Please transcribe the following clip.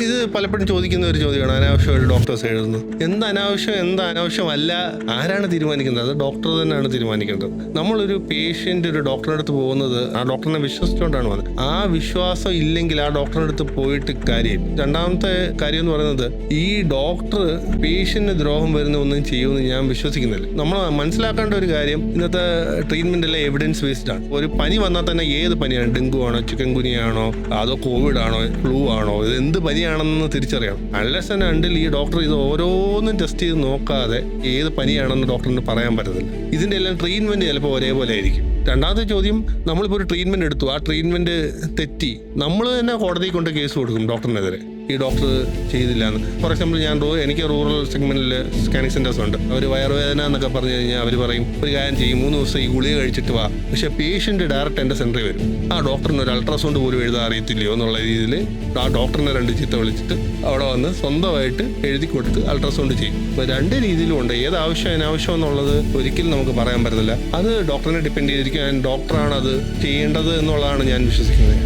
ഇത് പലപ്പോഴും ചോദിക്കുന്ന ഒരു ചോദ്യമാണ്, അനാവശ്യമായിട്ട് ഡോക്ടേഴ്സ് എഴുതുന്നു. എന്ത് അനാവശ്യം, എന്ത് അനാവശ്യമല്ല, ആരാണ് തീരുമാനിക്കുന്നത്? അത് ഡോക്ടർ തന്നെയാണ് തീരുമാനിക്കേണ്ടത്. നമ്മളൊരു പേഷ്യൻ്റ് ഒരു ഡോക്ടറുടെ അടുത്ത് പോകുന്നത് ആ ഡോക്ടറിനെ വിശ്വസിച്ചുകൊണ്ടാണ് വന്നത്. ആ വിശ്വാസം ഇല്ലെങ്കിൽ ആ ഡോക്ടറുടെ അടുത്ത് പോയിട്ട് കാര്യം. രണ്ടാമത്തെ കാര്യം എന്ന് പറയുന്നത്, ഈ ഡോക്ടർ പേഷ്യന്റിന് ദ്രോഹം വരുന്ന ഒന്നും ചെയ്യുമെന്ന് ഞാൻ വിശ്വസിക്കുന്നില്ല. നമ്മൾ മനസ്സിലാക്കേണ്ട ഒരു കാര്യം, ഇന്നത്തെ ട്രീറ്റ്മെന്റ് എല്ലാം എവിഡൻസ് ബേസ്ഡ് ആണ്. ഒരു പനി വന്നാൽ തന്നെ ഏത് പനിയാണ്, ഡെങ്കു ആണോ, ചിക്കൻ ഗുനിയാണോ, അതോ കോവിഡ് ആണോ, ഫ്ലൂ ആണോ, ഇത് എന്ത് പനിയാണെന്ന് തിരിച്ചറിയണം. അൺലെസ് ആൻഡ് അണ്ടിൽ ഈ ഡോക്ടർ ഇത് ഓരോന്നും ടെസ്റ്റ് ചെയ്ത് നോക്കാതെ ഏത് പനിയാണെന്ന് ഡോക്ടറിന് പറയാൻ പറ്റത്തില്ല. ഇതിന്റെ എല്ലാം ട്രീറ്റ്മെന്റ് ചിലപ്പോൾ ഒരേപോലെ ആയിരിക്കും. രണ്ടാമത്തെ ചോദ്യം, നമ്മളിപ്പോൾ ഒരു ട്രീറ്റ്മെന്റ് എടുത്തു, ആ ട്രീറ്റ്മെന്റ് തെറ്റി, നമ്മൾ തന്നെ കോടതിയിൽ കൊണ്ട് കേസ് കൊടുക്കും ഡോക്ടറിനെതിരെ. ഈ ഡോക്ടർ ചെയ്തില്ല എന്ന്. ഫോർ എക്സാമ്പിൾ, എനിക്ക് റൂറൽ സെഗ്മെന്റിൽ സ്കാനിങ് സെന്റേഴ്സ് ഉണ്ട്. അവർ വയറുവേദന എന്നൊക്കെ പറഞ്ഞു കഴിഞ്ഞാൽ അവർ പറയും, ഒരു കാര്യം ചെയ്യും, 3 ദിവസം ഈ ഗുളിക കഴിച്ചിട്ട് വാ. പക്ഷേ പേഷ്യന്റ് ഡയറക്റ്റ് എൻ്റെ സെന്ററിൽ വരും. ആ ഡോക്ടറിന് ഒരു അൾട്രാസൗണ്ട് പോലും എഴുതാൻ അറിയത്തില്ലയോ എന്നുള്ള രീതിയിൽ ആ ഡോക്ടറിനെ 2 ചീത്ത വിളിച്ചിട്ട് അവിടെ വന്ന് സ്വന്തമായിട്ട് എഴുതി കൊടുത്ത് അൾട്രാസൗണ്ട് ചെയ്യും. അപ്പോൾ 2 രീതിയിലും ഉണ്ട്. ഏത് ആവശ്യം അനാവശ്യം എന്നുള്ളത് ഒരിക്കലും നമുക്ക് പറയാൻ പറ്റത്തില്ല. അത് ഡോക്ടറിനെ ഡിപ്പെൻഡ് ചെയ്തിരിക്കും. ഡോക്ടറാണ് അത് ചെയ്യേണ്ടത് എന്നുള്ളതാണ് ഞാൻ വിശ്വസിക്കുന്നത്.